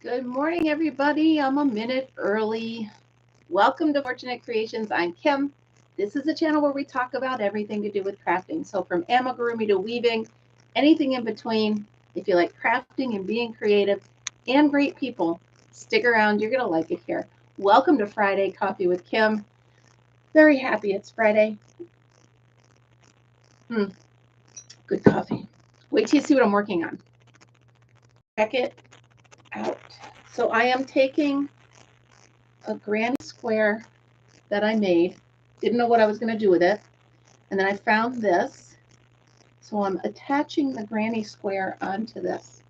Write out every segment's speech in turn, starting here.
Good morning, everybody. I'm a minute early. Welcome to Fortunate Creations. I'm Kim. This is a channel where we talk about everything to do with crafting. So from amigurumi to weaving, anything in between. If you like crafting and being creative and great people, stick around. You're going to like it here. Welcome to Friday Coffee with Kim. Very happy it's Friday. Good coffee. Wait till you see what I'm working on. Check it out. So I am taking a granny square that I made. Didn't know what I was going to do with it. And then I found this. So I'm attaching the granny square onto this.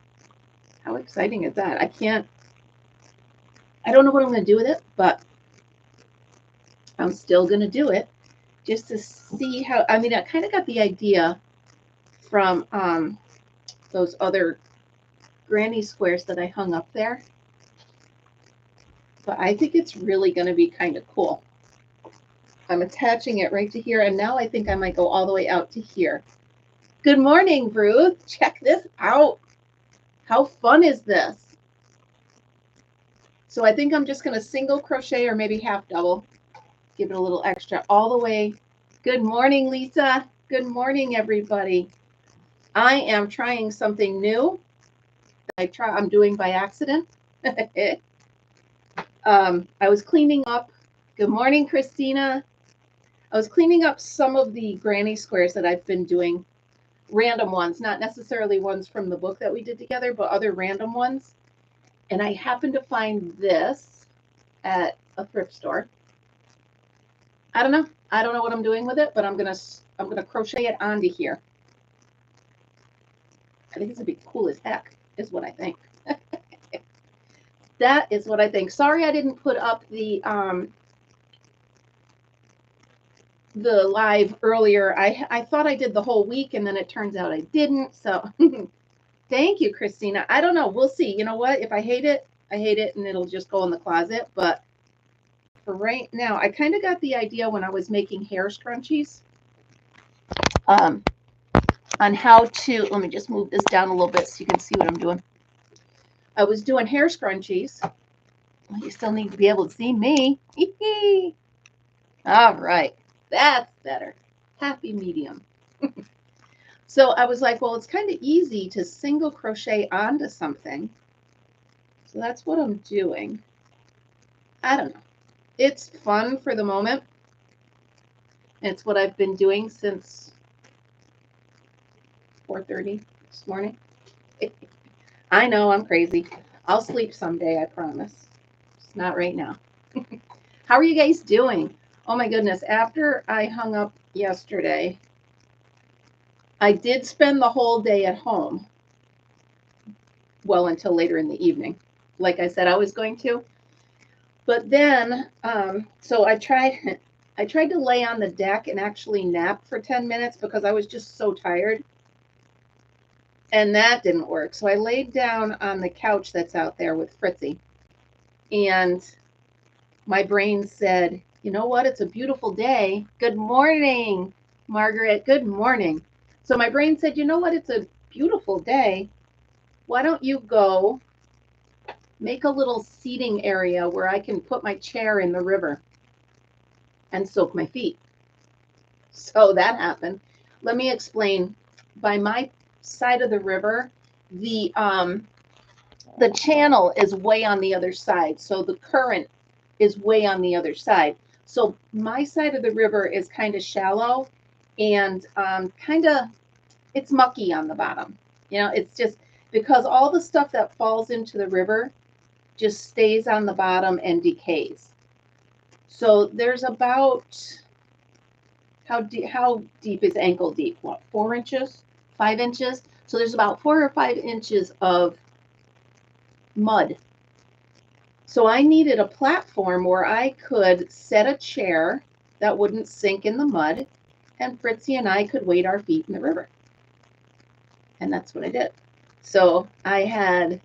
How exciting is that? I don't know what I'm going to do with it, but I'm still going to do it just to see how, I kind of got the idea from those other granny squares that I hung up there. But I think it's really going to be kind of cool. I'm attaching it right to here, and now I think I might go all the way out to here. Good morning, Ruth. Check this out. How fun is this? So I think I'm just going to single crochet or maybe half double. Give it a little extra all the way. Good morning, Lisa. Good morning, everybody. I am trying something new that I'm doing by accident. I was cleaning up. Good morning, Christina. I was cleaning up some of the granny squares that I've been doing, random ones, not necessarily ones from the book that we did together, but other random ones. And I happened to find this at a thrift store. I don't know. I don't know what I'm doing with it, but I'm gonna crochet it onto here. I think it's gonna be cool as heck, is what I think. That is what I think. Sorry I didn't put up the live earlier. I thought I did the whole week, and then it turns out I didn't. So thank you, Christina. I don't know. We'll see. You know what? If I hate it, I hate it, and it'll just go in the closet. But for right now, I kind of got the idea when I was making hair scrunchies on how to, let me just move this down a little bit so you can see what I'm doing. I was doing hair scrunchies. Well, you still need to be able to see me. All right. That's better. Happy medium. So I was like, well, it's kind of easy to single crochet onto something. So that's what I'm doing. I don't know. It's fun for the moment. It's what I've been doing since 4:30 this morning. I know I'm crazy. I'll sleep someday, I promise. It's not right now. How are you guys doing? Oh my goodness. After I hung up yesterday, I did spend the whole day at home. Well, until later in the evening, like I said I was going to. But then, so I tried to lay on the deck and actually nap for 10 minutes because I was just so tired. And that didn't work. So I laid down on the couch that's out there with Fritzy. And my brain said, you know what? It's a beautiful day. Good morning, Margaret. Good morning. So my brain said, you know what? It's a beautiful day. Why don't you go make a little seating area where I can put my chair in the river and soak my feet? So that happened. Let me explain. By my side of the river, the channel is way on the other side. So the current is way on the other side. So my side of the river is kind of shallow and it's mucky on the bottom. You know, it's just because all the stuff that falls into the river just stays on the bottom and decays. So there's about, how deep is ankle deep? What, 4 inches? 5 inches? So there's about 4 or 5 inches of mud. So I needed a platform where I could set a chair that wouldn't sink in the mud, and Fritzy and I could wade our feet in the river. And that's what I did. So I had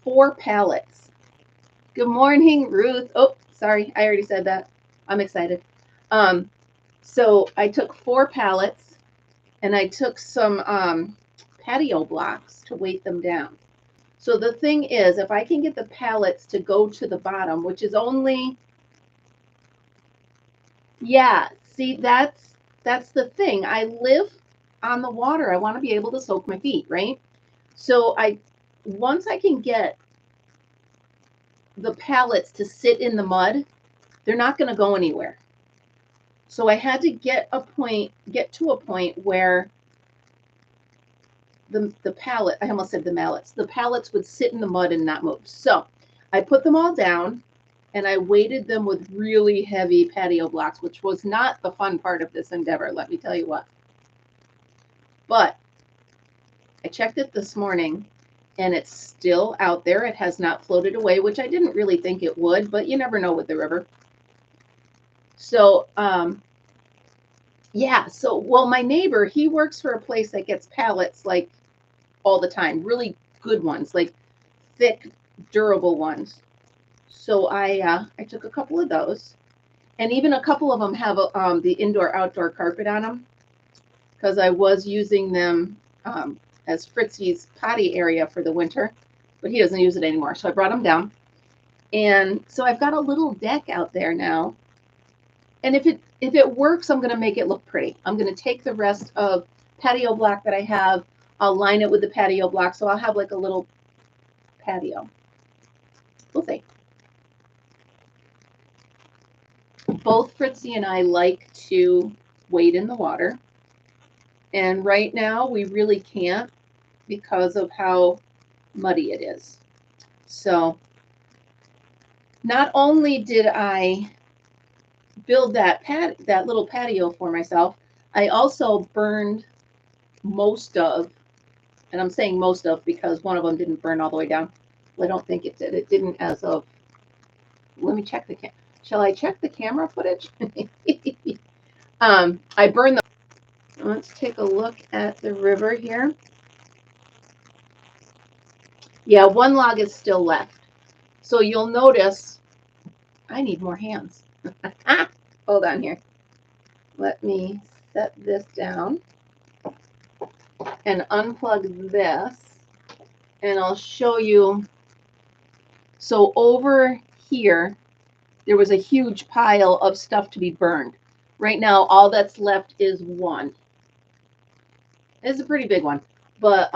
4 pallets. Good morning, Ruth. Oh, sorry, I already said that. I'm excited. So I took 4 pallets and I took some patio blocks to weight them down. So the thing is, if I can get the pallets to go to the bottom, which is only, yeah, see, that's the thing. I live on the water. I want to be able to soak my feet, right? So once I can get the pallets to sit in the mud, they're not going to go anywhere. So I had to get to a point where the pallet, I almost said the pallets would sit in the mud and not move. So I put them all down and I weighted them with really heavy patio blocks, which was not the fun part of this endeavor, let me tell you what. But I checked it this morning and it's still out there. It has not floated away, which I didn't really think it would, but you never know with the river. So, yeah, so, well, my neighbor, he works for a place that gets pallets like all the time, really good ones, like thick, durable ones. So I took a couple of those, and even a couple of them have the indoor-outdoor carpet on them, because I was using them as Fritzy's potty area for the winter, but he doesn't use it anymore. So I brought them down, and so I've got a little deck out there now. And if it works, I'm going to make it look pretty. I'm going to take the rest of patio block that I have, I'll line it with the patio block, so I'll have like a little patio. We'll see. Both Fritzy and I like to wade in the water. And right now we really can't because of how muddy it is. So not only did I build that little patio for myself, I also burned most of, and I'm saying most of because one of them didn't burn all the way down. Well, I don't think it did. It didn't as of, let me check the camera. Shall I check the camera footage? I burned the, let's take a look at the river here. Yeah, one log is still left. So you'll notice, I need more hands. Hold on here. Let me set this down and unplug this, and I'll show you. So over here, there was a huge pile of stuff to be burned. Right now, all that's left is one. It's a pretty big one, but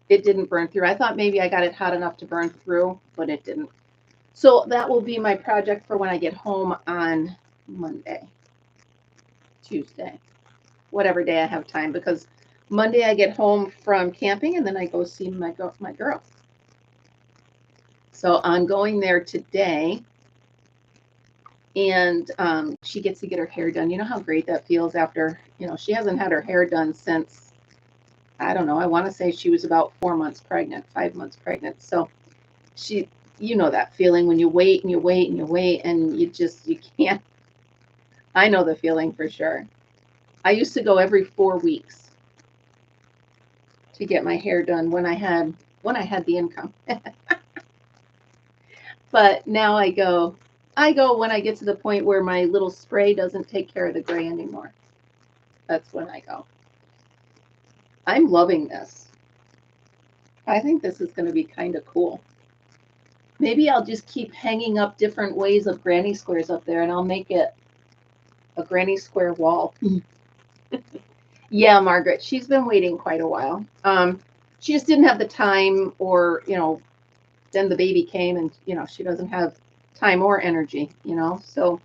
it didn't burn through. I thought maybe I got it hot enough to burn through, but it didn't. So that will be my project for when I get home on Monday, Tuesday, whatever day I have time, because Monday I get home from camping and then I go see my girl. So I'm going there today, and she gets to get her hair done. You know how great that feels after, she hasn't had her hair done since, I don't know, I want to say she was about 4 months pregnant, 5 months pregnant. So she, that feeling when you wait and you wait and you wait and you can't. I know the feeling for sure. I used to go every 4 weeks to get my hair done when I had the income. But now I go when I get to the point where my little spray doesn't take care of the gray anymore. That's when I go. I'm loving this. I think this is going to be kind of cool. Maybe I'll just keep hanging up different ways of granny squares up there, and I'll make it a granny square wall. Yeah, Margaret, she's been waiting quite a while. She just didn't have the time, or, then the baby came and, she doesn't have time or energy, so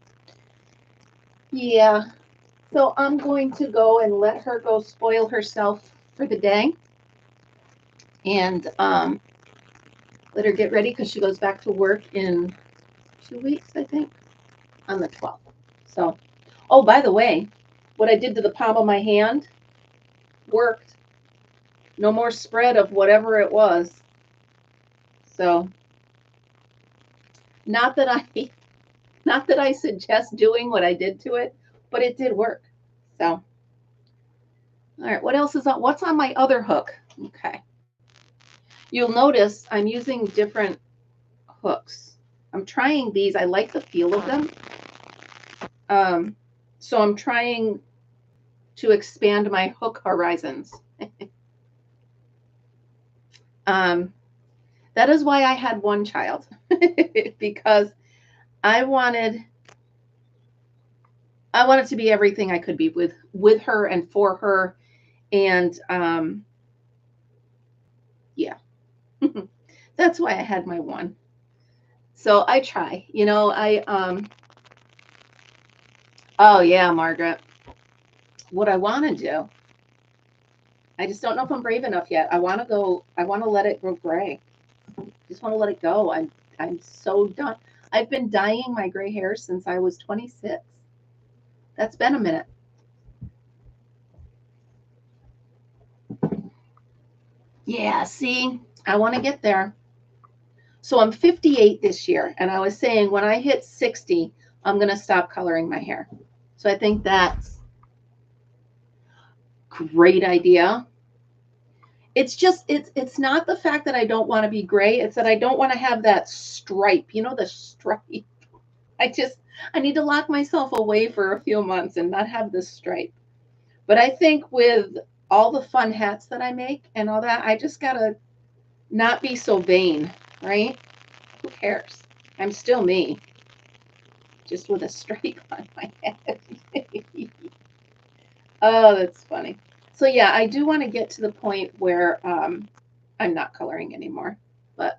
yeah. So I'm going to go and let her go spoil herself for the day, and let her get ready because she goes back to work in 2 weeks, I think, on the 12th. So, oh, by the way, what I did to the palm of my hand worked. No more spread of whatever it was. So, not that I suggest doing what I did to it, but it did work. So, all right, what else is on? What's on my other hook? Okay. You'll notice I'm using different hooks. I'm trying these. I like the feel of them. So I'm trying to expand my hook horizons. That is why I had one child because I wanted to be everything I could be with her and for her. And yeah, that's why I had my one. So I try, oh yeah, Margaret, what I want to do, I just don't know if I'm brave enough yet. I want to let it go gray. Just want to let it go. I'm so done. I've been dyeing my gray hair since I was 26. That's been a minute. Yeah, see, I want to get there. So I'm 58 this year, and I was saying when I hit 60, I'm going to stop coloring my hair. So I think that's a great idea. It's just it's not the fact that I don't want to be gray, it's that I don't want to have that stripe. You know, the stripe. I need to lock myself away for a few months and not have this stripe. But I think with all the fun hats that I make and all that, I just gotta not be so vain, right? Who cares? I'm still me, just with a stripe on my head. Oh, that's funny. So yeah, I do want to get to the point where I'm not coloring anymore. But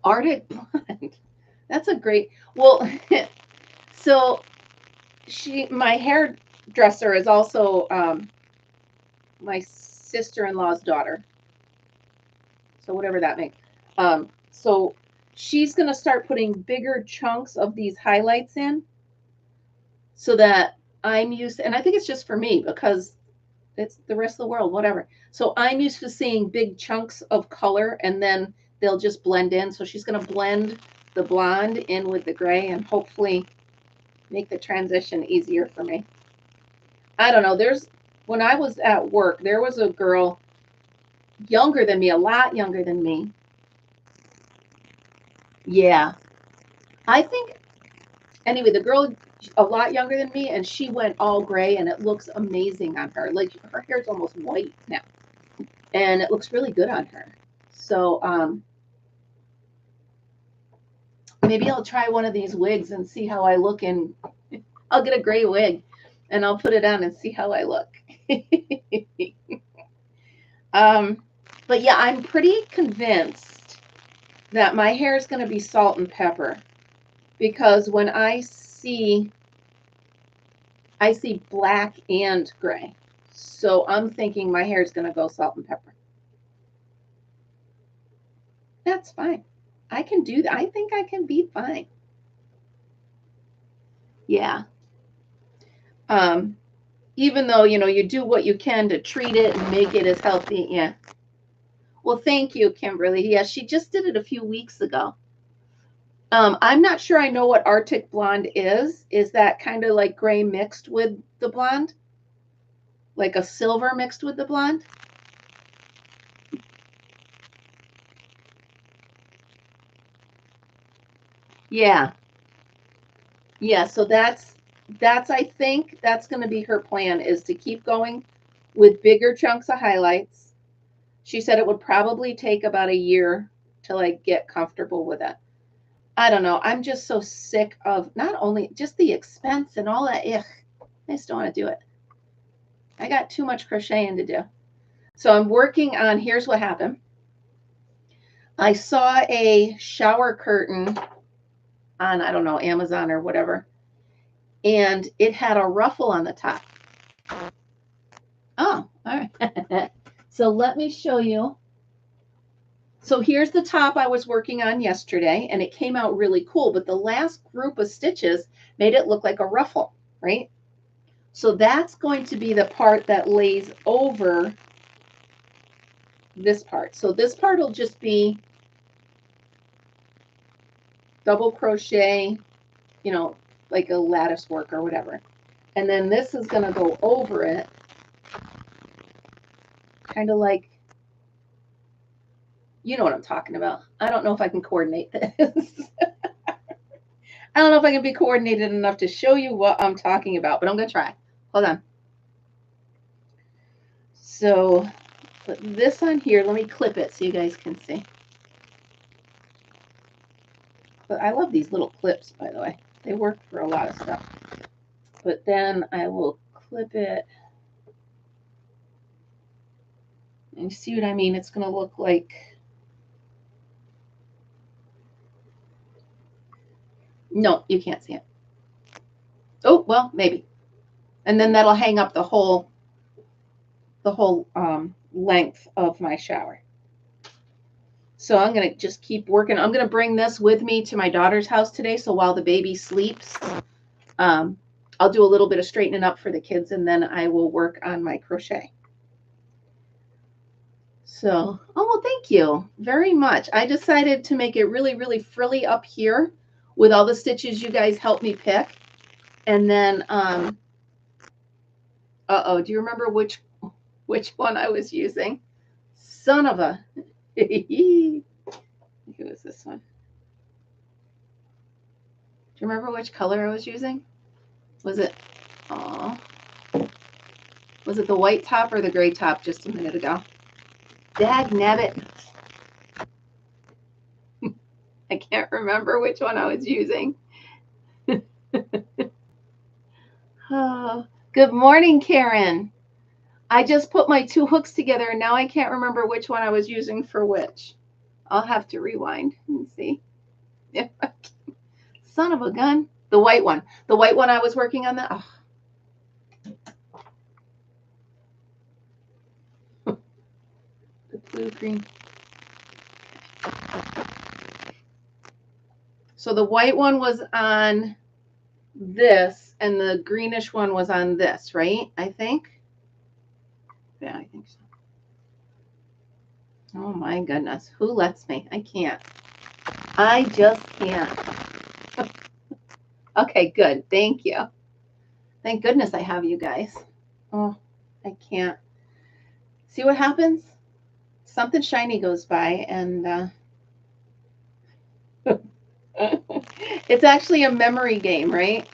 Arctic blonde, that's a great. Well, so my hairdresser is also my sister-in-law's daughter. So whatever that makes. So she's gonna start putting bigger chunks of these highlights in, so that I'm used, and I think it's just for me because it's the rest of the world, whatever. So I'm used to seeing big chunks of color and then they'll just blend in. So she's going to blend the blonde in with the gray and hopefully make the transition easier for me. I don't know. When I was at work, there was a girl younger than me, a lot younger than me. Yeah. I think, anyway, the girl a lot younger than me, and she went all gray and it looks amazing on her. Like her hair's almost white now. And it looks really good on her. So maybe I'll try one of these wigs and see how I look in. I'll get a gray wig and I'll put it on and see how I look. um, but yeah, I'm pretty convinced that my hair is going to be salt and pepper because when I see black and gray. So I'm thinking my hair is going to go salt and pepper. That's fine. I can do that. I think I can be fine. Yeah. Even though, you do what you can to treat it and make it as healthy. Yeah. Well, thank you, Kimberly. Yeah, she just did it a few weeks ago. I'm not sure I know what Arctic blonde is. Is that kind of like gray mixed with the blonde? Like a silver mixed with the blonde? Yeah. Yeah, so I think that's going to be her plan, is to keep going with bigger chunks of highlights. She said it would probably take about a year to like get comfortable with it. I don't know. I'm just so sick of not only just the expense and all that. Ugh, I just don't want to do it. I got too much crocheting to do. So I'm working on, here's what happened. I saw a shower curtain on, I don't know, Amazon or whatever, and it had a ruffle on the top. Oh, all right. So let me show you. So here's the top I was working on yesterday, and it came out really cool, but the last group of stitches made it look like a ruffle, right? So that's going to be the part that lays over this part. So this part will just be double crochet, like a lattice work or whatever. And then this is going to go over it, kind of like, you know what I'm talking about. I don't know if I can coordinate this. I don't know if I can be coordinated enough to show you what I'm talking about, but I'm going to try. Hold on. So put this on here. Let me clip it so you guys can see. But I love these little clips, by the way. They work for a lot of stuff. But then I will clip it. And you see what I mean? It's going to look like... No, you can't see it. Oh, well, maybe. And then that'll hang up the whole length of my shower. So I'm going to just keep working. I'm going to bring this with me to my daughter's house today. So while the baby sleeps, I'll do a little bit of straightening up for the kids, and then I will work on my crochet. So, oh, well, thank you very much. I decided to make it really, really frilly up here with all the stitches you guys helped me pick. And then, uh-oh, do you remember which one I was using? Son of a... Who was this one? Do you remember which color I was using? Was it... Oh, was it the white top or the gray top just a minute ago? Dagnabbit. I can't remember which one I was using. Oh, good morning, Karen. I just put my two hooks together and now I can't remember which one I was using for which. I'll have to rewind and see. Son of a gun. The white one. The white one I was working on that. Oh. The blue green. So the white one was on this and the greenish one was on this, right? I think. Yeah, I think so. Oh my goodness. Who lets me? I can't. I just can't. Okay, good. Thank you. Thank goodness I have you guys. Oh, I can't. See what happens? Something shiny goes by and it's actually a memory game, right?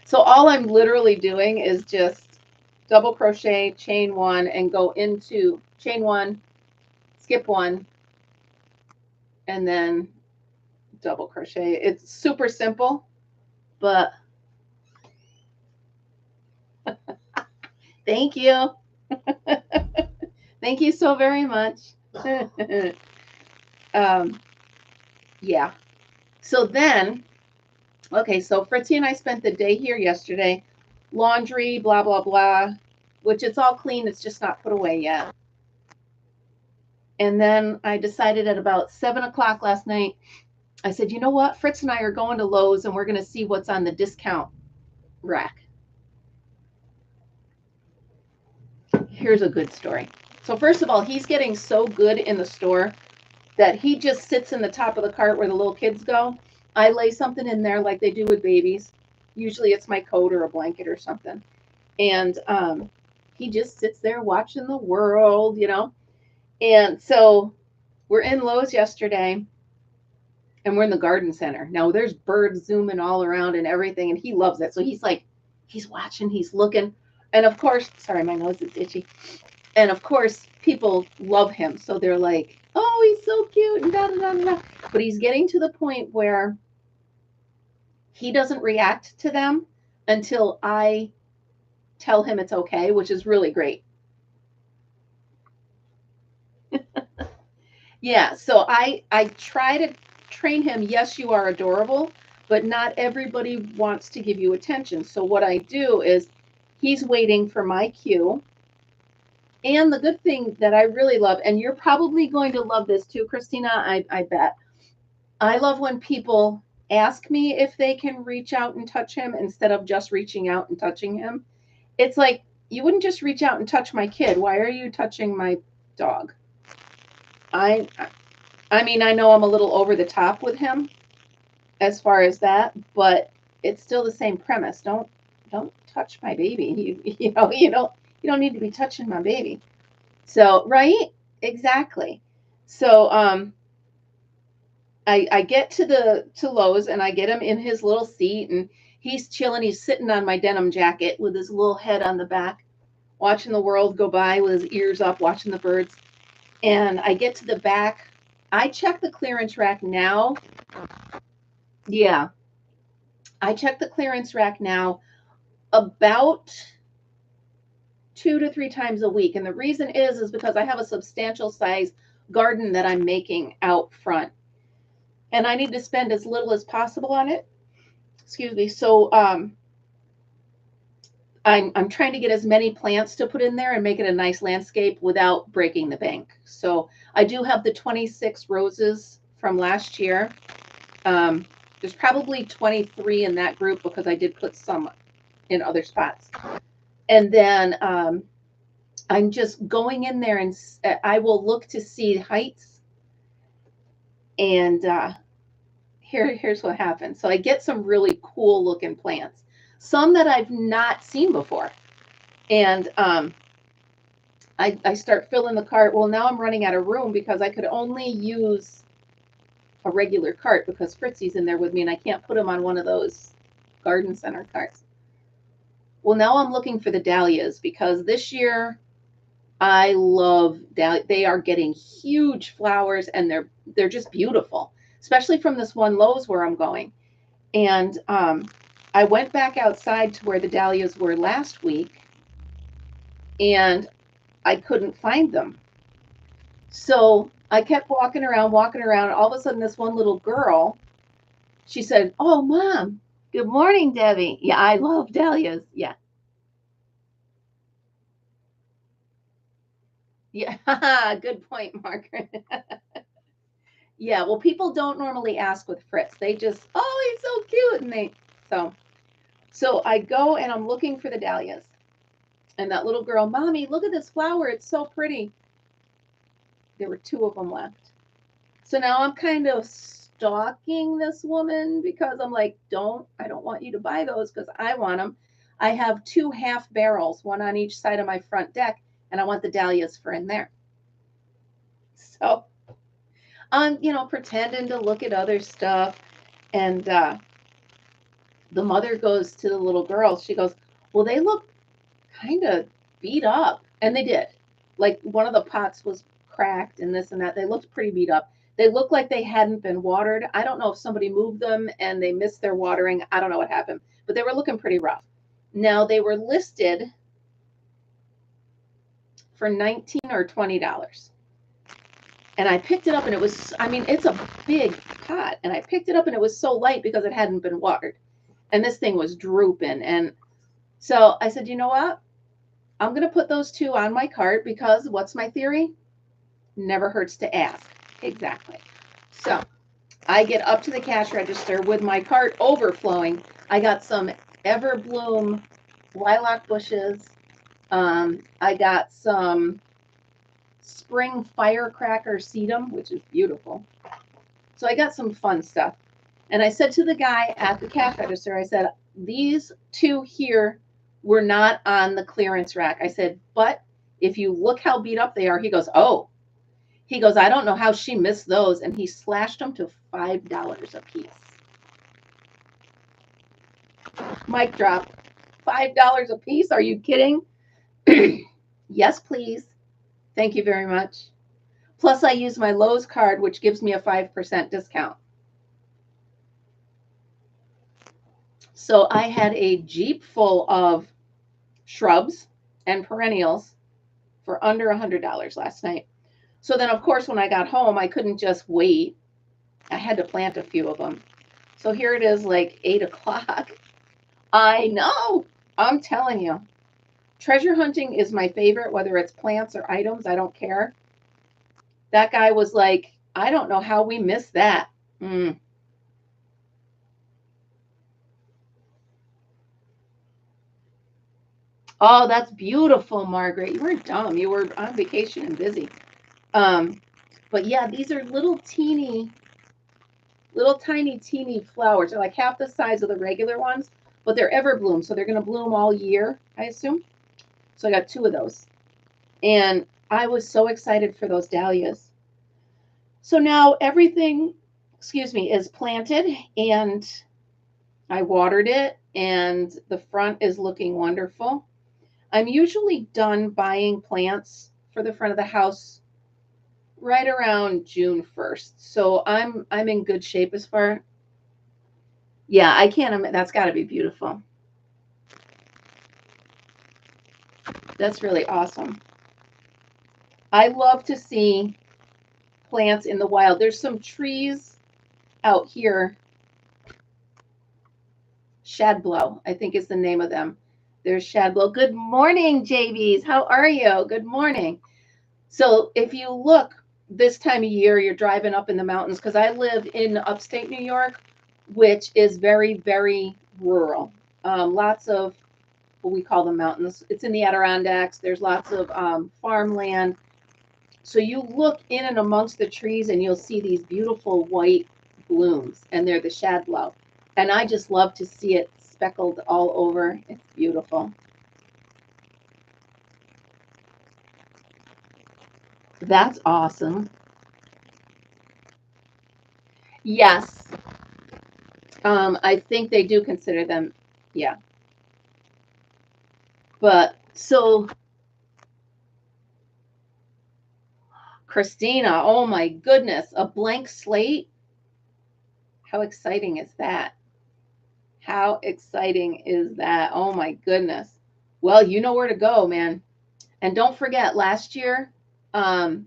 So all I'm literally doing is just double crochet, chain one, and go into chain one, skip one, and then double crochet. It's super simple, but thank you. Thank you so very much. Yeah. So then, okay, so Fritzy and I spent the day here yesterday. Laundry, blah, blah, blah, which it's all clean. It's just not put away yet. And then I decided at about 7 o'clock last night, I said, you know what? Fritz and I are going to Lowe's and we're going to see what's on the discount rack. Here's a good story. So first of all, he's getting so good in the store that he just sits in the top of the cart where the little kids go. I lay something in there like they do with babies. Usually it's my coat or a blanket or something. And he just sits there watching the world, you know. And so we're in Lowe's yesterday and we're in the garden center. Now there's birds zooming all around and everything. And he loves it. So he's like, he's watching, he's looking. And of course, sorry, my nose is itchy. And of course, people love him. So they're like, oh, he's so cute and da da da da. But he's getting to the point where he doesn't react to them until I tell him it's okay, which is really great. Yeah, so I try to train him. Yes, you are adorable, but not everybody wants to give you attention. So what I do is he's waiting for my cue. And the good thing that I really love, and you're probably going to love this too, Christina, I bet. I love when people ask me if they can reach out and touch him instead of just reaching out and touching him. It's like, you wouldn't just reach out and touch my kid. Why are you touching my dog? I mean, I know I'm a little over the top with him as far as that, but it's still the same premise. Don't touch my baby. You don't need to be touching my baby. So, right? Exactly. So, I get to Lowe's and I get him in his little seat and he's chilling. He's sitting on my denim jacket with his little head on the back, watching the world go by with his ears up, watching the birds. And I get to the back. I check the clearance rack now. Yeah, I check the clearance rack now about 2 to 3 times a week. And the reason is because I have a substantial size garden that I'm making out front. And I need to spend as little as possible on it. Excuse me. So I'm trying to get as many plants to put in there and make it a nice landscape without breaking the bank. So I do have the 26 roses from last year. There's probably 23 in that group because I did put some in other spots. And then I'm just going in there and I will look to see heights. And here's what happens. So I get some really cool looking plants, some that I've not seen before. And I start filling the cart. Well, now I'm running out of room because I could only use a regular cart because Fritzy's in there with me and I can't put him on one of those garden center carts. Well, now I'm looking for the dahlias because this year I love dahlias. They are getting huge flowers and they're just beautiful, especially from this one Lowe's where I'm going. And I went back outside to where the dahlias were last week and I couldn't find them. So I kept walking around. All of a sudden, this one little girl, she said, "Oh, Mom, good morning, Debbie." Yeah, I love dahlias. Yeah. Yeah, good point, Margaret. Yeah, well, people don't normally ask with Fritz. They just, oh, he's so cute. And so I go and I'm looking for the dahlias. And that little girl, Mommy, look at this flower. It's so pretty. There were 2 of them left. So now I'm kind of stalking this woman because I'm like, I don't want you to buy those because I want them. I have 2 half barrels, one on each side of my front deck, and I want the dahlias for in there. So I'm, pretending to look at other stuff. And the mother goes to the little girl. She goes, well, they look kind of beat up. And they did. Like one of the pots was cracked and this and that. They looked pretty beat up. They looked like they hadn't been watered. I don't know if somebody moved them and they missed their watering. I don't know what happened, but they were looking pretty rough. Now they were listed for $19 or $20. And I picked it up and it was, it's a big pot. And I picked it up and it was so light because it hadn't been watered. And this thing was drooping. And so I said, you know what? I'm going to put those 2 on my cart because what's my theory? Never hurts to ask. Exactly. So I get up to the cash register with my cart overflowing. I got some Everbloom lilac bushes. I got some spring firecracker sedum, which is beautiful. So I got some fun stuff. And I said to the guy at the cash register, I said, these 2 here were not on the clearance rack. I said, but if you look how beat up they are, he goes, oh. He goes, I don't know how she missed those. And he slashed them to $5 a piece. Mic drop. $5 a piece? Are you kidding? Yes, please. Thank you very much. Plus, I use my Lowe's card, which gives me a 5% discount. So I had a Jeep full of shrubs and perennials for under $100 last night. So then, of course, when I got home, I couldn't just wait. I had to plant a few of them. So here it is, like 8 o'clock. I know. I'm telling you. Treasure hunting is my favorite, whether it's plants or items. I don't care. That guy was like, I don't know how we missed that. Oh, that's beautiful, Margaret. You weren't dumb. You were on vacation and busy. But yeah, these are little tiny flowers. They're like half the size of the regular ones, but they're everbloom, so they're going to bloom all year, I assume. So I got 2 of those. And I was so excited for those dahlias. So now everything excuse me, is planted, and I watered it, and the front is looking wonderful. I'm usually done buying plants for the front of the house right around June 1st. So I'm in good shape as far. Yeah, I can't. That's got to be beautiful. That's really awesome. I love to see plants in the wild. There's some trees out here. Shadblow, I think is the name of them. There's Shadblow. Good morning, JVs. How are you? Good morning. So if you look this time of year, you're driving up in the mountains, because I live in upstate New York, which is very, very rural. Lots of what we call the mountains. It's in the Adirondacks. There's lots of farmland. So you look in and amongst the trees and you'll see these beautiful white blooms, and they're the shadblow. And I just love to see it speckled all over. It's beautiful. That's awesome. Yes. I think they do consider them, yeah. But so Christina, oh my goodness, a blank slate. How exciting is that? How exciting is that? Oh my goodness. Well, you know where to go, man. And don't forget, last year, um,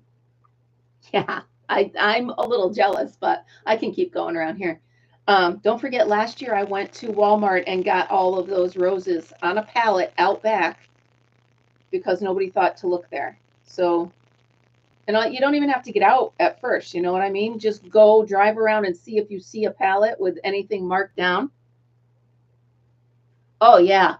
yeah, I'm a little jealous, but I can keep going around here. Don't forget, last year I went to Walmart and got all of those roses on a pallet out back because nobody thought to look there. So, and you don't even have to get out at first. You know what I mean? Just go drive around and see if you see a pallet with anything marked down. Oh, yeah.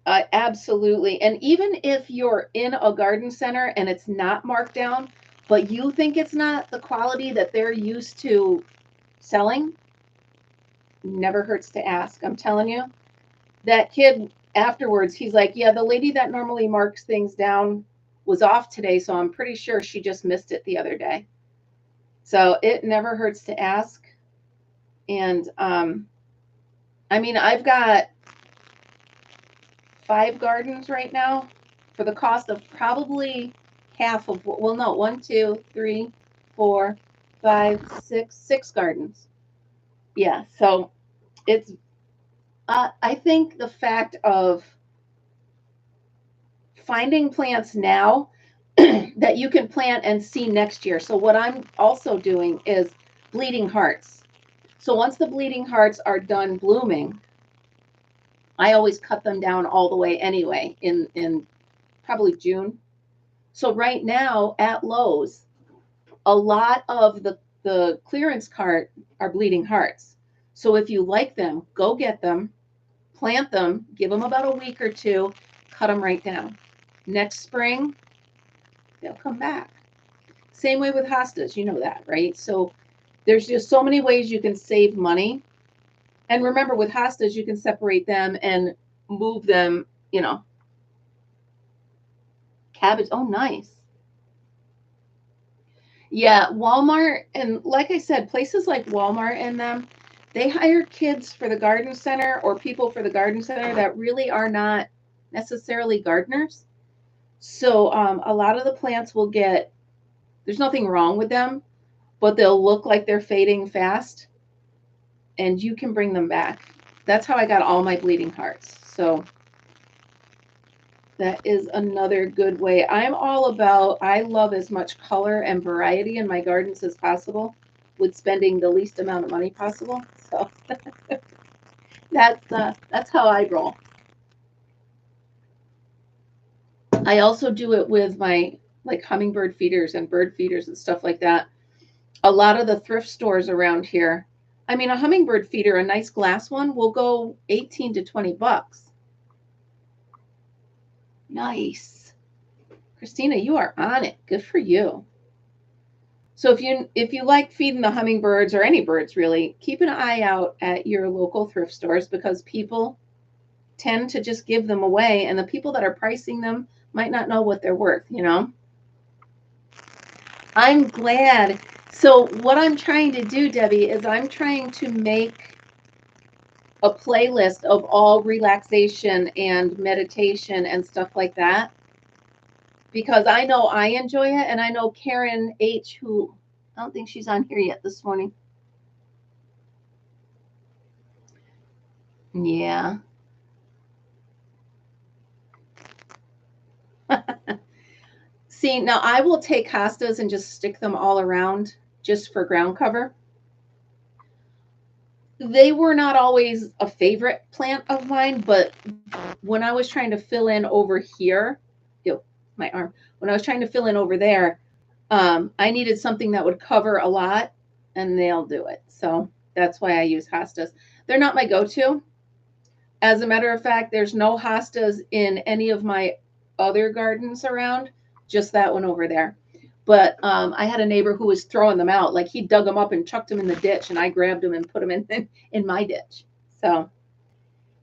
Absolutely. And even if you're in a garden center and it's not marked down, but you think it's not the quality that they're used to selling, never hurts to ask. I'm telling you, that kid afterwards, he's like, yeah, the lady that normally marks things down was off today, so I'm pretty sure she just missed it the other day. So it never hurts to ask. And I mean, I've got 5 gardens right now for the cost of probably half of what, well, no, 1, 2, 3, 4, 5, 6 gardens. Yeah. So it's, I think the fact of finding plants now that you can plant and see next year. So what I'm also doing is bleeding hearts. So once the bleeding hearts are done blooming, I always cut them down all the way anyway in probably June. So right now at Lowe's, a lot of the clearance cart are bleeding hearts. So if you like them, go get them, plant them, give them about a week or two, cut them right down. Next spring, they'll come back. Same way with hostas, you know that, right? So there's just so many ways you can save money. And remember, with hostas, you can separate them and move them, you know. Cabbage, oh, nice. Yeah, Walmart, and like I said, places like Walmart and them, they hire kids for the garden center or people for the garden center that really are not necessarily gardeners. So a lot of the plants will get, there's nothing wrong with them, but they'll look like they're fading fast, and you can bring them back. That's how I got all my bleeding hearts. So that is another good way. I'm all about, I love as much color and variety in my gardens as possible with spending the least amount of money possible. So that's how I roll. I also do it with my like hummingbird feeders and bird feeders and stuff like that. A lot of the thrift stores around here, I mean, a hummingbird feeder, a nice glass one, will go 18 to 20 bucks. Nice. Christina, you are on it. Good for you. So if you like feeding the hummingbirds or any birds really, keep an eye out at your local thrift stores because people tend to just give them away, and the people that are pricing them might not know what they're worth, you know? I'm glad. So what I'm trying to do, Debbie, is I'm trying to make a playlist of all relaxation and meditation and stuff like that, because I know I enjoy it, and I know Karen H, who I don't think she's on here yet this morning. Yeah. See, now I will take hostas and just stick them all around just for ground cover. They were not always a favorite plant of mine, but when I was trying to fill in over here, ew, my arm, when I was trying to fill in over there, I needed something that would cover a lot, and they'll do it. So that's why I use hostas. They're not my go-to. As a matter of fact, there's no hostas in any of my other gardens around, just that one over there. But I had a neighbor who was throwing them out. Like he dug them up and chucked them in the ditch, and I grabbed them and put them in my ditch. So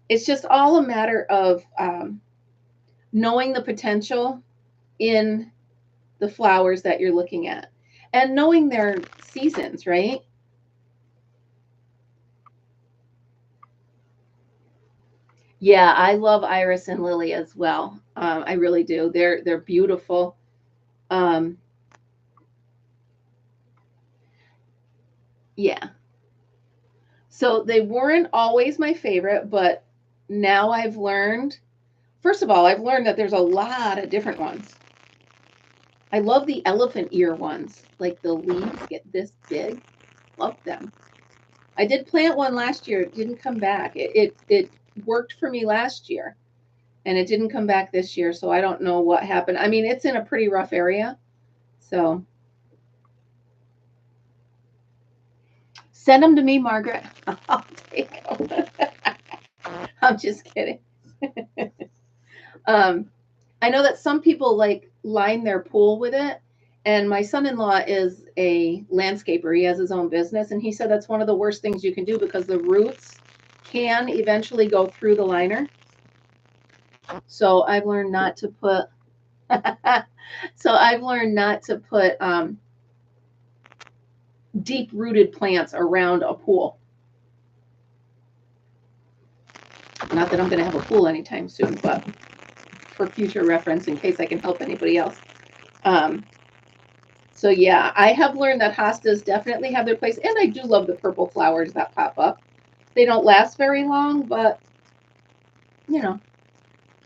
it's just all a matter of knowing the potential in the flowers that you're looking at and knowing their seasons, right? Yeah, I love iris and lily as well. I really do. They're beautiful. Um, yeah. So they weren't always my favorite, but now I've learned. First of all, I've learned that there's a lot of different ones. I love the elephant ear ones. Like the leaves get this big. Love them. I did plant one last year. It didn't come back. It worked for me last year, and it didn't come back this year. So I don't know what happened. I mean, it's in a pretty rough area. So send them to me, Margaret. I'll take them. I'm just kidding. I know that some people like line their pool with it. And my son-in-law is a landscaper. He has his own business. And he said that's one of the worst things you can do because the roots can eventually go through the liner. So I've learned not to put, so I've learned not to put deep rooted plants around a pool. Not that I'm going to have a pool anytime soon, but for future reference in case I can help anybody else. So yeah, I have learned that hostas definitely have their place, and I do love the purple flowers that pop up. They don't last very long, but you know.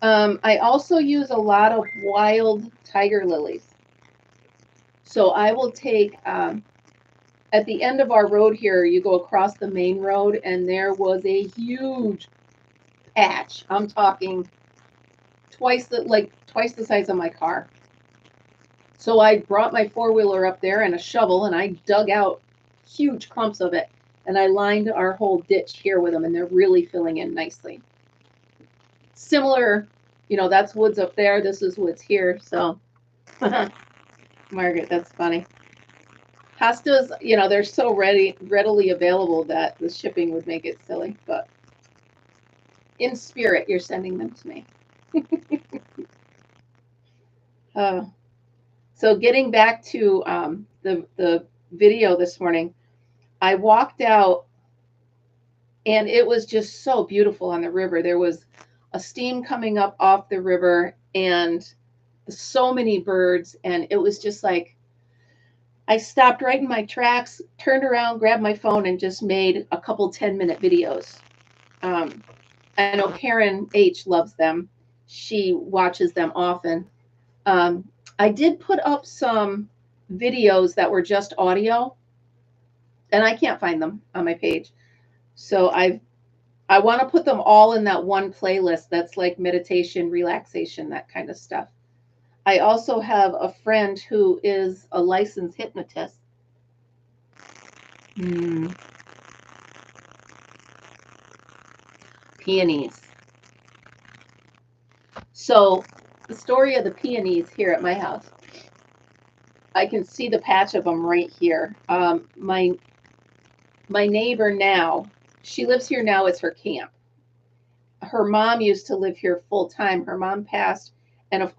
I also use a lot of wild tiger lilies. So I will take, at the end of our road here, you go across the main road, and there was a huge patch. I'm talking twice the size of my car. So I brought my four-wheeler up there and a shovel, and I dug out huge clumps of it, and I lined our whole ditch here with them, and they're really filling in nicely. Similar, that's woods up there. This is woods here. So, Margaret, that's funny. Hostas, they're so readily available that the shipping would make it silly, but in spirit, you're sending them to me. So getting back to the video this morning, I walked out and it was just so beautiful on the river. There was a steam coming up off the river and so many birds, and it was just like I stopped right in my tracks, turned around, grabbed my phone, and just made a couple 10-minute videos. I know Karen H loves them. She watches them often. I did put up some videos that were just audio, and I can't find them on my page. So I want to put them all in that one playlist that's like meditation, relaxation, that kind of stuff. I also have a friend who is a licensed hypnotist. Peonies. So the story of the peonies here at my house. I can see the patch of them right here. My neighbor now, she lives here now. It's her camp. Her mom used to live here full time. Her mom passed and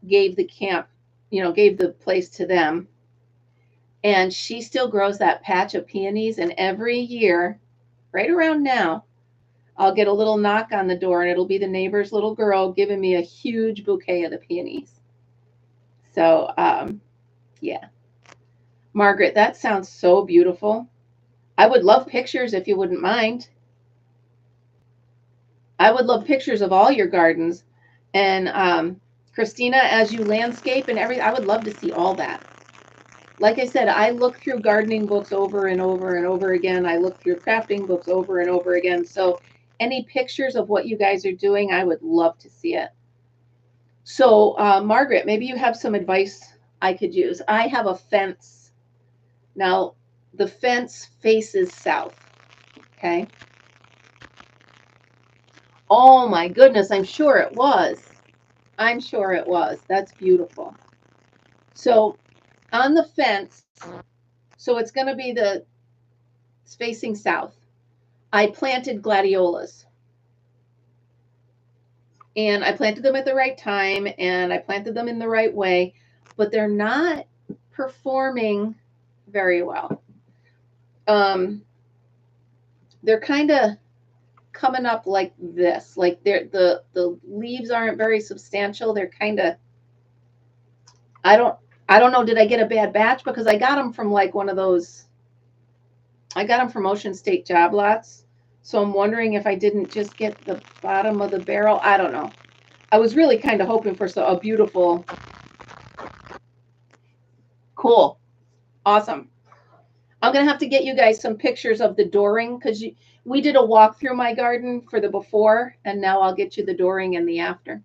gave the camp, gave the place to them. And she still grows that patch of peonies. And every year, right around now, I'll get a little knock on the door and it'll be the neighbor's little girl giving me a huge bouquet of the peonies. So, yeah. Margaret, that sounds so beautiful. I would love pictures if you wouldn't mind. I would love pictures of all your gardens. And Christina, as you landscape and everything, I would love to see all that. Like I said, I look through gardening books over and over and over again. I look through crafting books over and over again. So any pictures of what you guys are doing, I would love to see it. So Margaret, maybe you have some advice I could use. I have a fence. Now, the fence faces south, okay? Oh my goodness, I'm sure it was. I'm sure it was. That's beautiful. So on the fence, so it's going to be it's facing south. I planted gladiolas. And I planted them at the right time and I planted them in the right way, but they're not performing very well. They're kind of coming up like this, like the leaves aren't very substantial. They're kind of, I don't know, did I get a bad batch? Because I got them from like one of those, I got them from Ocean State job lots. So I'm wondering if I didn't just get the bottom of the barrel. I don't know. I was really kind of hoping for a beautiful, cool, awesome. I'm going to have to get you guys some pictures of the dooring because we did a walk through my garden for the before, and now I'll get you the dooring and the after.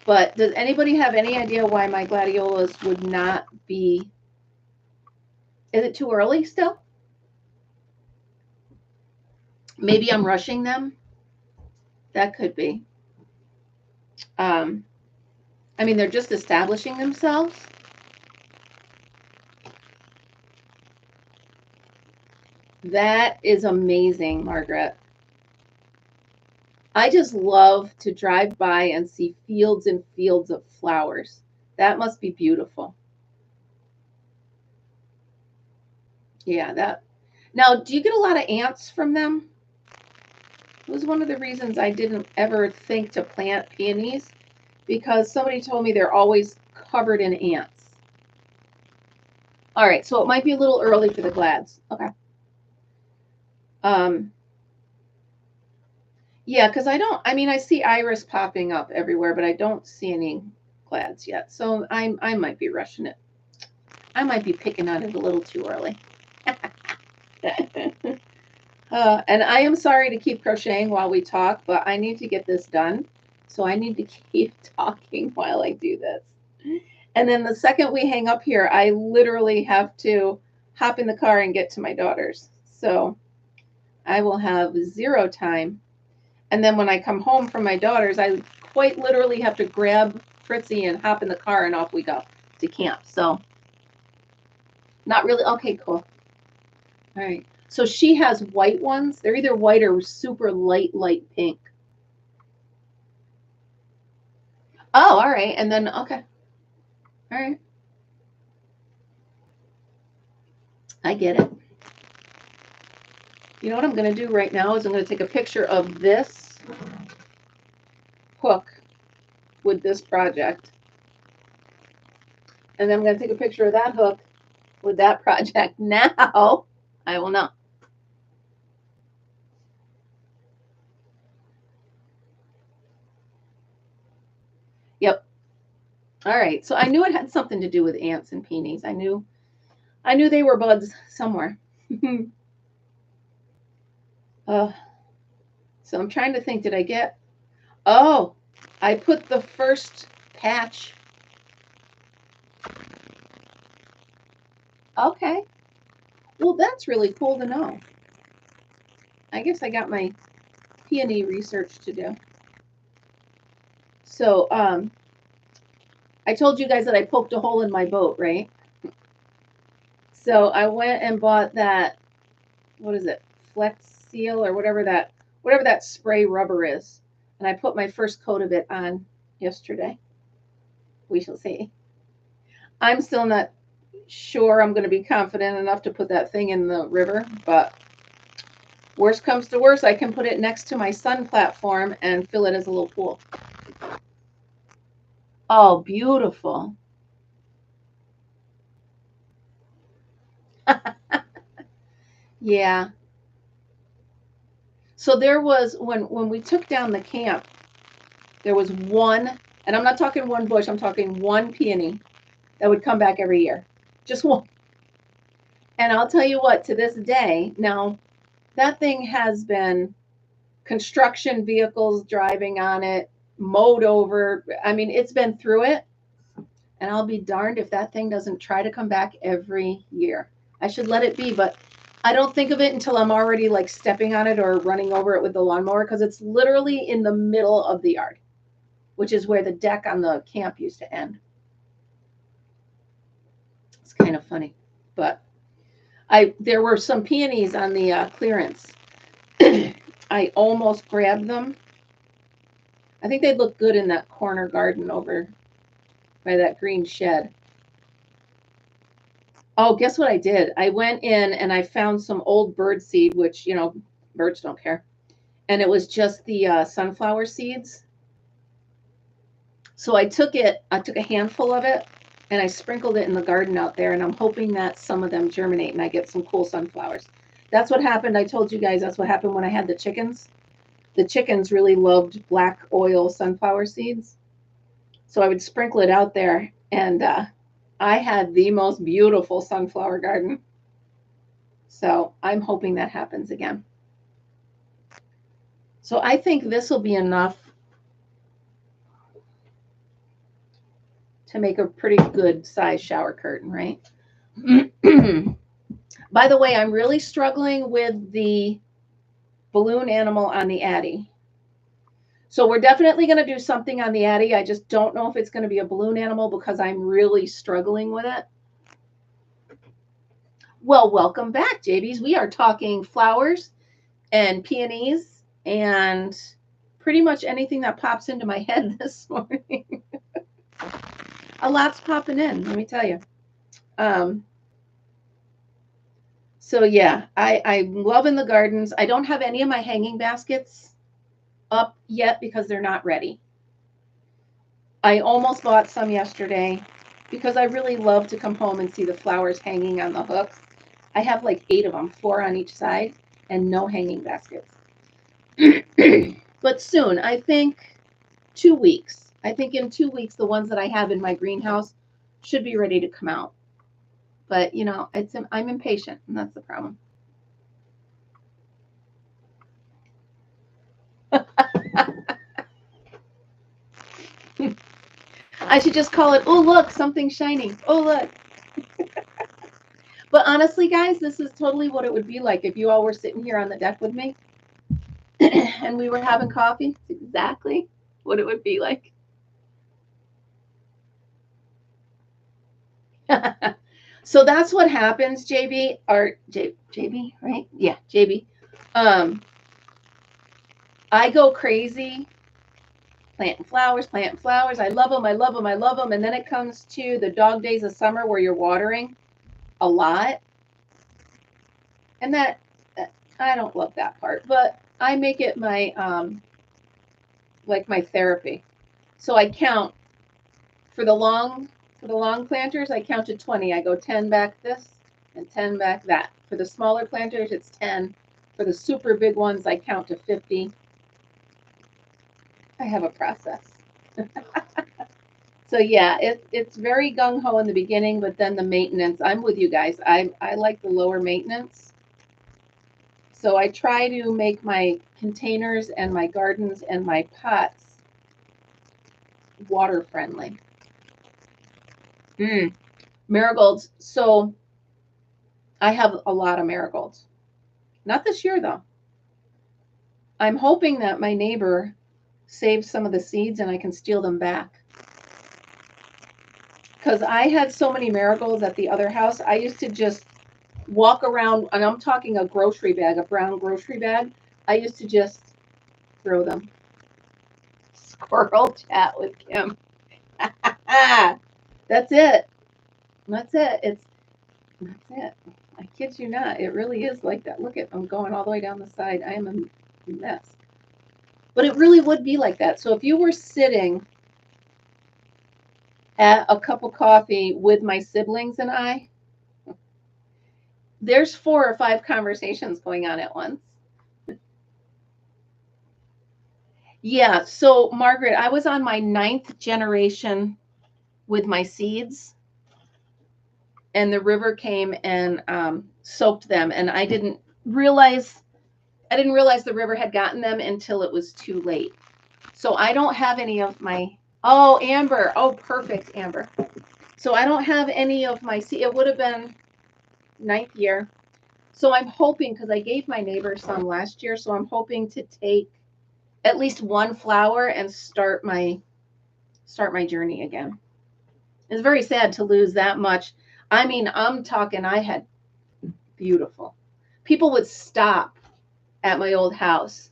But does anybody have any idea why my gladiolas would not be? Is it too early still? Maybe I'm rushing them. That could be. I mean, they're just establishing themselves. That is amazing, Margaret. I just love to drive by and see fields and fields of flowers. That must be beautiful. Yeah, that. Now, do you get a lot of ants from them? It was one of the reasons I didn't ever think to plant peonies because somebody told me they're always covered in ants. All right, so it might be a little early for the glads. Okay. Yeah, because I mean, I see iris popping up everywhere, but I don't see any glads yet. So I might be rushing it. I might be picking on it a little too early. And I am sorry to keep crocheting while we talk, but I need to get this done. So I need to keep talking while I do this. And then the second we hang up here, I literally have to hop in the car and get to my daughter's. So I will have zero time. And then when I come home from my daughter's, I quite literally have to grab Fritzy and hop in the car and off we go to camp. So not really. Okay, cool. All right. So she has white ones. They're either white or super light pink. Oh, all right. And then, okay. All right. I get it. You know what I'm going to do right now is I'm going to take a picture of this hook with this project. And then I'm going to take a picture of that hook with that project. Now I will know. Yep. All right. So I knew it had something to do with ants and peonies. I knew they were bugs somewhere. So I'm trying to think, did I get, oh, I put the first patch. Okay. Well, that's really cool to know. I guess I got my peony research to do. So I told you guys that I poked a hole in my boat, right? So I went and bought that, what is it, Flex Seal or whatever that spray rubber is. And I put my first coat of it on yesterday. We shall see. I'm still not, sure I'm going to be confident enough to put that thing in the river, but worst comes to worst, I can put it next to my sun platform and fill it as a little pool. Oh, beautiful. Yeah. So there was, when we took down the camp, there was one, and I'm not talking one bush, I'm talking one peony that would come back every year. Just one. And I'll tell you what, to this day, now that thing has been construction vehicles driving on it, mowed over. I mean, it's been through it. And I'll be darned if that thing doesn't try to come back every year. I should let it be, but I don't think of it until I'm already like stepping on it or running over it with the lawnmower because it's literally in the middle of the yard, which is where the deck on the camp used to end. It's kind of funny, but there were some peonies on the clearance. I almost grabbed them. I think they'd look good in that corner garden over by that green shed. Oh, guess what I did? I went in and I found some old bird seed, which, you know, birds don't care. And it was just the sunflower seeds. So I took a handful of it and I sprinkled it in the garden out there. And I'm hoping that some of them germinate and I get some cool sunflowers. That's what happened. I told you guys that's what happened when I had the chickens. The chickens really loved black oil sunflower seeds. So I would sprinkle it out there and I had the most beautiful sunflower garden. So I'm hoping that happens again. So I think this will be enough to make a pretty good size shower curtain, right? By the way, I'm really struggling with the balloon animal on the Addy. So we're definitely going to do something on the Addy. I just don't know if it's going to be a balloon animal because I'm really struggling with it. Well, welcome back, JBs. We are talking flowers and peonies and pretty much anything that pops into my head this morning. A lot's popping in, let me tell you. So yeah, I'm loving the gardens. I don't have any of my hanging baskets up yet because they're not ready. I almost bought some yesterday because I really love to come home and see the flowers hanging on the hooks. I have like 8 of them, 4 on each side, and no hanging baskets. But soon, I think 2 weeks. I think in 2 weeks, the ones that I have in my greenhouse should be ready to come out. But, you know, I'm impatient, and that's the problem. I should just call it, oh, look, something shiny. Oh, look. But honestly, guys, this is totally what it would be like if you all were sitting here on the deck with me and we were having coffee. It's exactly what it would be like. So that's what happens, JB, or JB, right? Yeah, JB. I go crazy planting flowers. I love them. And then it comes to the dog days of summer where you're watering a lot. And that, I don't love that part, but I make it my, like my therapy. So I count for the long planters, I counted 20. I go 10 back this and 10 back that. For the smaller planters, it's 10. For the super big ones, I count to 50. I have a process. So yeah, it's very gung-ho in the beginning, but then the maintenance, I'm with you guys. I like the lower maintenance. So I try to make my containers and my gardens and my pots water friendly. Marigolds. So I have a lot of marigolds. Not this year, though. I'm hoping that my neighbor saves some of the seeds and I can steal them back. Because I had so many marigolds at the other house. I used to just walk around, and I'm talking a grocery bag, a brown grocery bag. I used to just throw them. Squirrel chat with Kim. That's it. And that's it. That's it. I kid you not. It really is like that. Look at, I'm going all the way down the side. I am a mess. But it really would be like that. So if you were sitting at a cup of coffee with my siblings and I, there's 4 or 5 conversations going on at once. Yeah. So Margaret, I was on my 9th generation with my seeds, and the river came and soaked them, and I didn't realize the river had gotten them until it was too late. So I don't have any of my, oh, Amber. Oh, perfect, Amber. So I don't have any of my seed. It would have been 9th year. So I'm hoping, because I gave my neighbor some last year, so I'm hoping to take at least 1 flower and start my journey again. It's very sad to lose that much. I mean, I'm talking, I had beautiful. People would stop at my old house.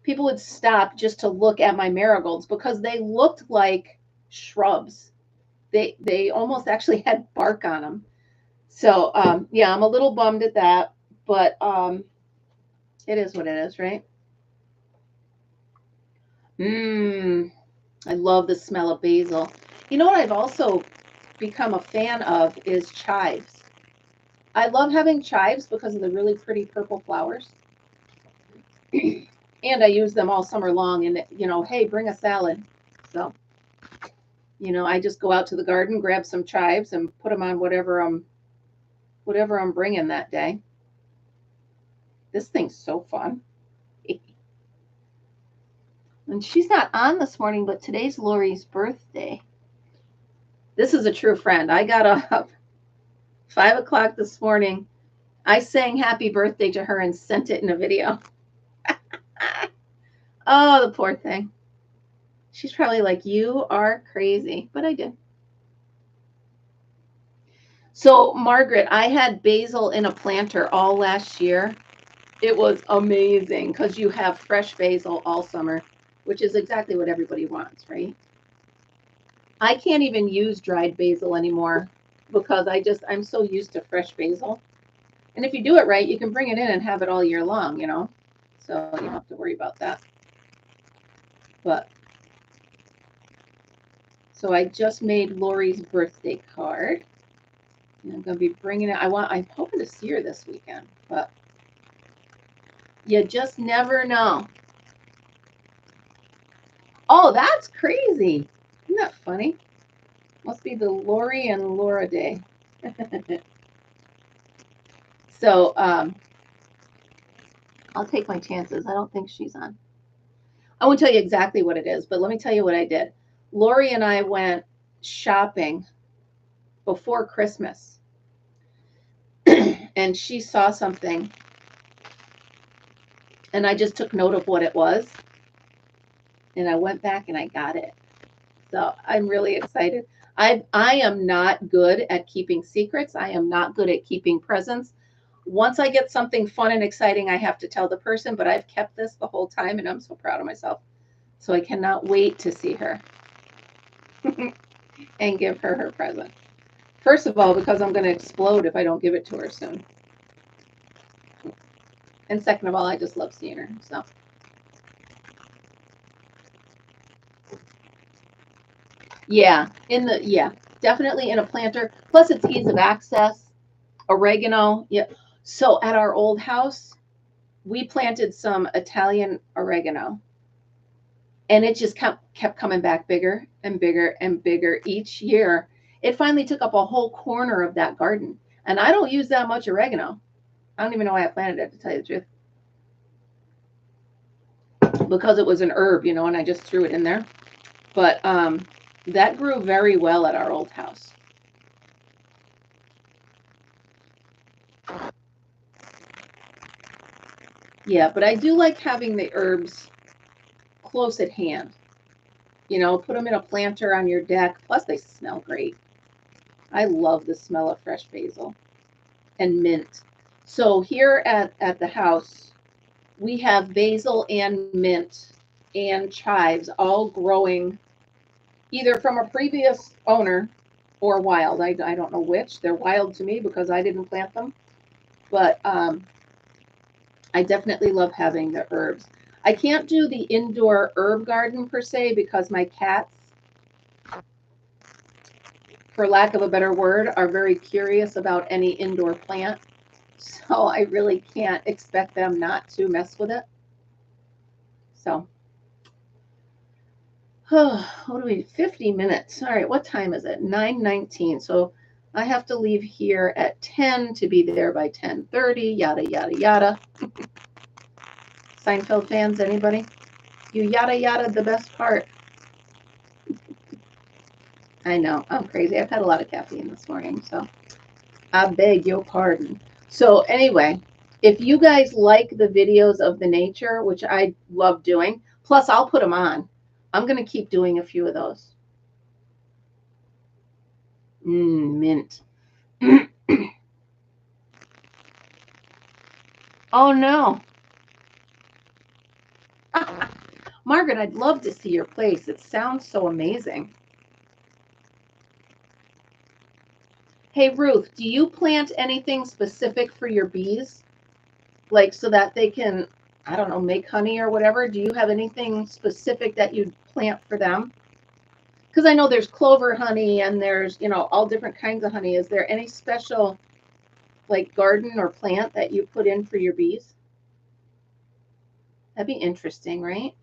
People would stop just to look at my marigolds because they looked like shrubs. They almost actually had bark on them. So yeah, I'm a little bummed at that, but it is what it is, right? I love the smell of basil. You know what I've also become a fan of is chives. I love having chives because of the really pretty purple flowers. And I use them all summer long, and you know, hey, bring a salad. So, you know, I just go out to the garden, grab some chives and put them on whatever I'm bringing that day. This thing's so fun. And she's not on this morning, but today's Lori's birthday. This is a true friend. I got up 5 o'clock this morning. I sang happy birthday to her and sent it in a video. Oh, the poor thing. She's probably like, you are crazy, but I did. So, Margaret, I had basil in a planter all last year. It was amazing because you have fresh basil all summer, which is exactly what everybody wants, right? I can't even use dried basil anymore because I'm so used to fresh basil. And if you do it right, you can bring it in and have it all year long, you know? So you don't have to worry about that. But so I just made Lori's birthday card. And I'm going to be bringing it. I'm hoping to see her this weekend, but you just never know. Oh, that's crazy. Isn't that funny? Must be the Lori and Laura day. So I'll take my chances. I don't think she's on. I won't tell you exactly what it is, but let me tell you what I did. Lori and I went shopping before Christmas, and she saw something, and I just took note of what it was, and I went back and I got it. So I'm really excited. I am not good at keeping secrets. I am not good at keeping presents. Once I get something fun and exciting, I have to tell the person, but I've kept this the whole time, and I'm so proud of myself. So I cannot wait to see her and give her her present. First of all, because I'm going to explode if I don't give it to her soon. And second of all, I just love seeing her. So. Yeah, definitely in a planter. Plus, it's ease of access. Oregano, yeah. So at our old house, we planted some Italian oregano, and it just kept coming back bigger and bigger and bigger each year. It finally took up a whole corner of that garden, and I don't use that much oregano. I don't even know why I planted it, to tell you the truth, because it was an herb, you know, and I just threw it in there. But that grew very well at our old house. Yeah, but I do like having the herbs close at hand. You know, put them in a planter on your deck. Plus, they smell great. I love the smell of fresh basil and mint. So here at the house, we have basil and mint and chives all growing either from a previous owner or wild. I don't know which. They're wild to me because I didn't plant them. But I definitely love having the herbs. I can't do the indoor herb garden per se because my cats, for lack of a better word, are very curious about any indoor plant. So I really can't expect them not to mess with it. So, what do we, 50 minutes. All right, what time is it? 9:19. So I have to leave here at 10 to be there by 10:30, yada, yada, yada. Seinfeld fans, anybody? You yada, yada the best part. I know, I'm crazy. I've had a lot of caffeine this morning, so I beg your pardon. So anyway, if you guys like the videos of the nature, which I love doing, plus I'll put them on. I'm going to keep doing a few of those. Mint. Oh, no. Margaret, I'd love to see your place. It sounds so amazing. Hey, Ruth, do you plant anything specific for your bees? Like so that they can, I don't know, make honey or whatever? Do you have anything specific that you'd plant for them? Because I know there's clover honey and there's, you know, all different kinds of honey. Is there any special like garden or plant that you put in for your bees? That'd be interesting, right?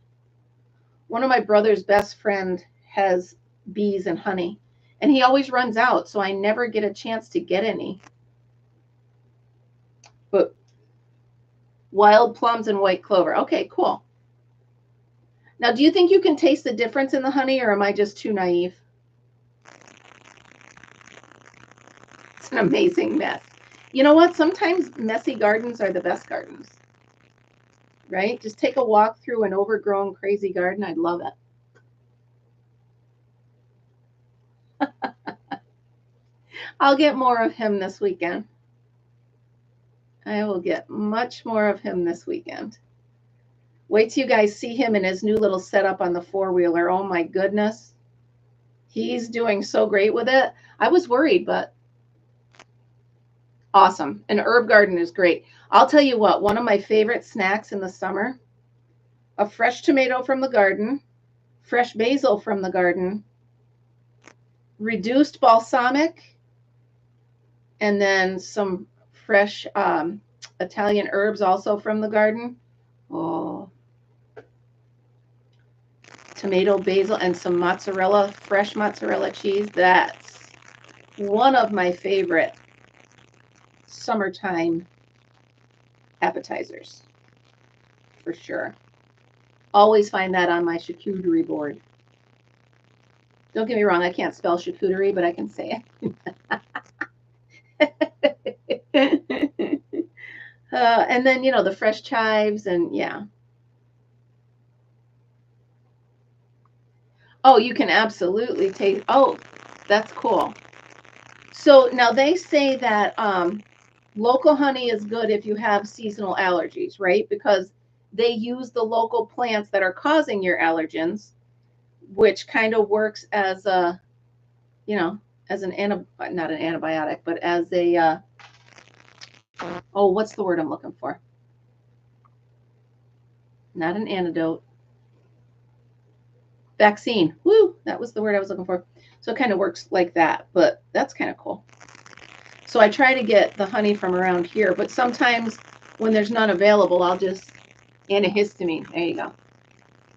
One of my brother's best friend has bees and honey, and he always runs out, so I never get a chance to get any. But wild plums and white clover. Okay, cool. Now, do you think you can taste the difference in the honey, or am I just too naive? It's an amazing mess. You know what? Sometimes messy gardens are the best gardens, right? Just take a walk through an overgrown, crazy garden. I'd love it. I'll get more of him this weekend. I will get much more of him this weekend. Wait till you guys see him in his new little setup on the four-wheeler. Oh my goodness. He's doing so great with it. I was worried, but awesome. An herb garden is great. I'll tell you what, one of my favorite snacks in the summer, a fresh tomato from the garden, fresh basil from the garden, reduced balsamic, and then some fresh Italian herbs also from the garden. Oh, tomato, basil, and some mozzarella, fresh mozzarella cheese. That's one of my favorite summertime appetizers, for sure. Always find that on my charcuterie board. Don't get me wrong, I can't spell charcuterie, but I can say it. And then, you know, the fresh chives and yeah. Oh, you can absolutely taste. Oh, that's cool. So now they say that local honey is good if you have seasonal allergies, right? Because they use the local plants that are causing your allergens, which kind of works as a, you know, as an not an antibiotic, but as a, oh, what's the word I'm looking for? Not an antidote. Vaccine. Woo, that was the word I was looking for. So it kind of works like that, but that's kind of cool. So I try to get the honey from around here, but sometimes when there's none available, I'll just antihistamine. There you go.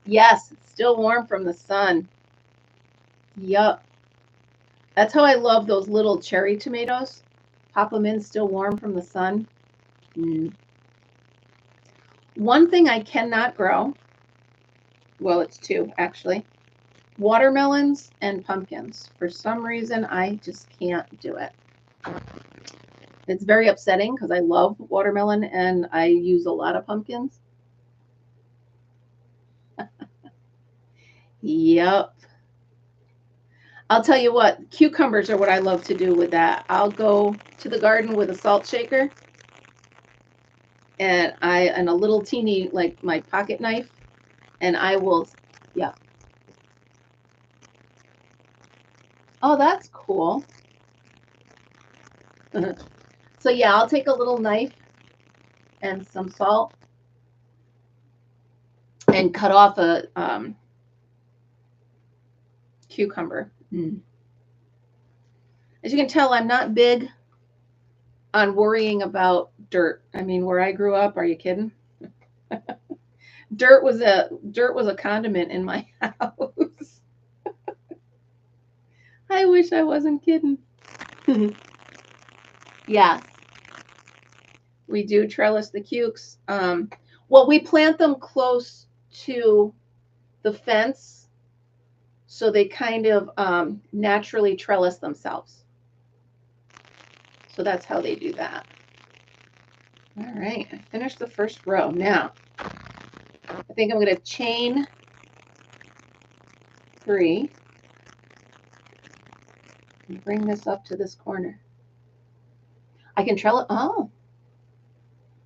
Yes, it's still warm from the sun. Yup. That's how I love those little cherry tomatoes. Pop them in still warm from the sun. One thing I cannot grow, well, it's two actually, watermelons and pumpkins. For some reason, I just can't do it. It's very upsetting because I love watermelon and I use a lot of pumpkins. Yep. I'll tell you what, cucumbers are what I love to do with that. I'll go to the garden with a salt shaker and a little teeny, like my pocket knife, and I will, yeah. Oh, that's cool. So yeah, I'll take a little knife and some salt and cut off a cucumber. As you can tell, I'm not big on worrying about dirt. I mean, where I grew up, are you kidding? Dirt was a condiment in my house. I wish I wasn't kidding. Yes, we do trellis the cukes. Well, we plant them close to the fence, so they kind of naturally trellis themselves. So that's how they do that. All right, I finished the first row. Now, I think I'm going to chain 3 and bring this up to this corner. I can trellis. Oh,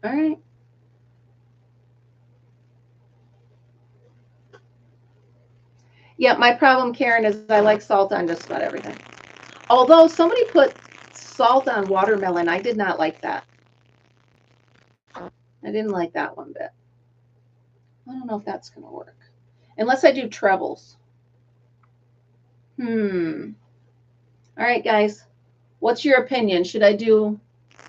all right. Yeah, my problem, Karen, is I like salt on just about everything. Although somebody put salt on watermelon, I did not like that. I didn't like that one bit. I don't know if that's going to work. Unless I do trebles. All right, guys. What's your opinion? Should I do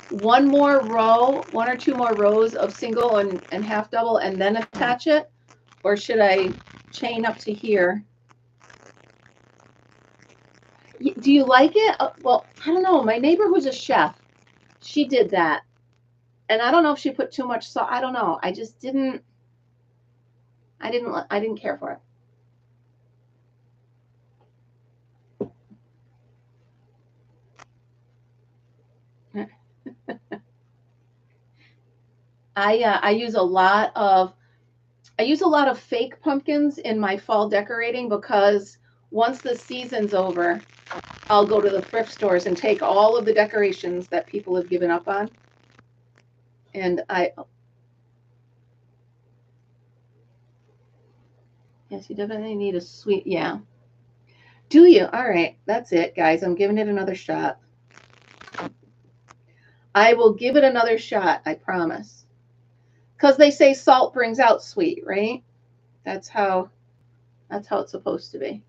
one more row, 1 or 2 more rows of single and half double and then attach it? Or should I chain up to here? Do you like it? Well, I don't know. My neighbor who's a chef, she did that. And I don't know if she put too much salt. I don't know. I just didn't. I didn't care for it. I use a lot of fake pumpkins in my fall decorating, because once the season's over, I'll go to the thrift stores and take all of the decorations that people have given up on. And yes, you definitely need a sweet, yeah. Do you? All right, that's it, guys. I'm giving it another shot. I will give it another shot, I promise. Because they say salt brings out sweet, right? That's how it's supposed to be.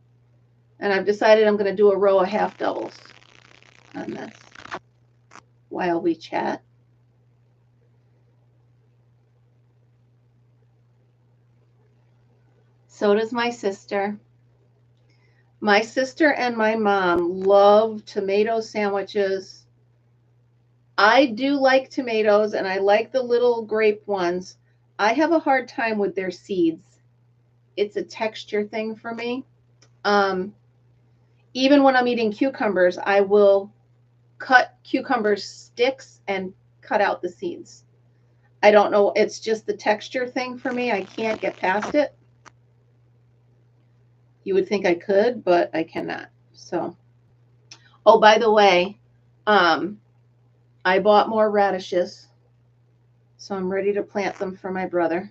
And I've decided I'm going to do a row of half doubles on this while we chat. So does my sister. My sister and my mom love tomato sandwiches. I do like tomatoes, and I like the little grape ones. I have a hard time with their seeds. It's a texture thing for me. Even when I'm eating cucumbers, I will cut cucumber sticks and cut out the seeds. I don't know. It's just the texture thing for me. I can't get past it. You would think I could, but I cannot. So, oh, by the way, I bought more radishes, so I'm ready to plant them for my brother.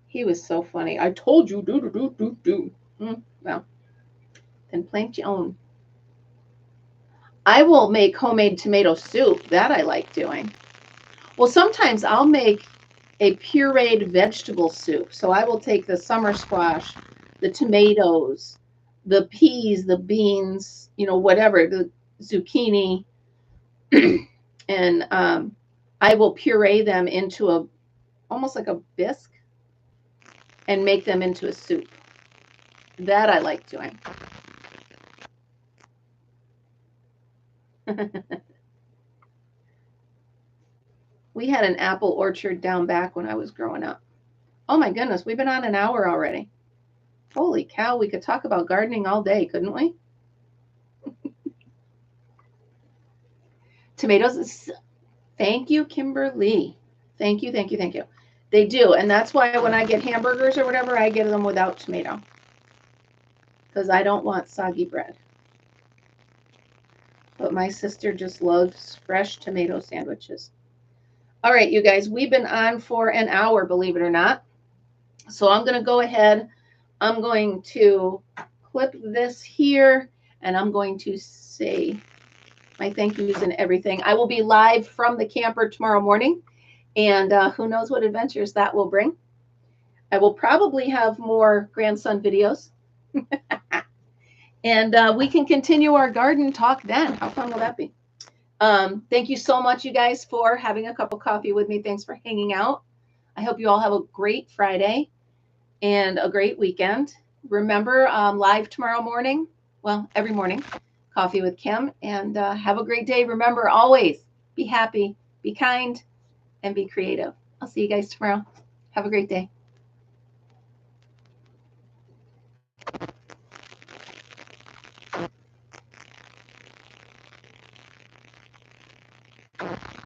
He was so funny. I told you, do. Well, then plant your own. I will make homemade tomato soup. That I like doing. Well, sometimes I'll make a pureed vegetable soup. So I will take the summer squash, the tomatoes, the peas, the beans, whatever, the zucchini, and I will puree them into almost like a bisque and make them into a soup. That I like doing. We had an apple orchard down back when I was growing up. Oh my goodness, we've been on an hour already. Holy cow, we could talk about gardening all day, couldn't we? Tomatoes. Thank you, Kimberly. Thank you. They do, and that's why when I get hamburgers or whatever, I get them without tomato, because I don't want soggy bread. But my sister just loves fresh tomato sandwiches. All right, you guys, we've been on for an hour, believe it or not. So I'm going to go ahead. I'm going to clip this here, and I'm going to say my thank yous and everything. I will be live from the camper tomorrow morning, and who knows what adventures that will bring. I will probably have more grandson videos. And we can continue our garden talk then. How fun will that be? Thank you so much, you guys, for having a cup of coffee with me. Thanks for hanging out. I hope you all have a great Friday and a great weekend. Remember, live tomorrow morning, well, every morning, Coffee with Kim, and have a great day. Remember, always be happy, be kind, and be creative. I'll see you guys tomorrow. Have a great day.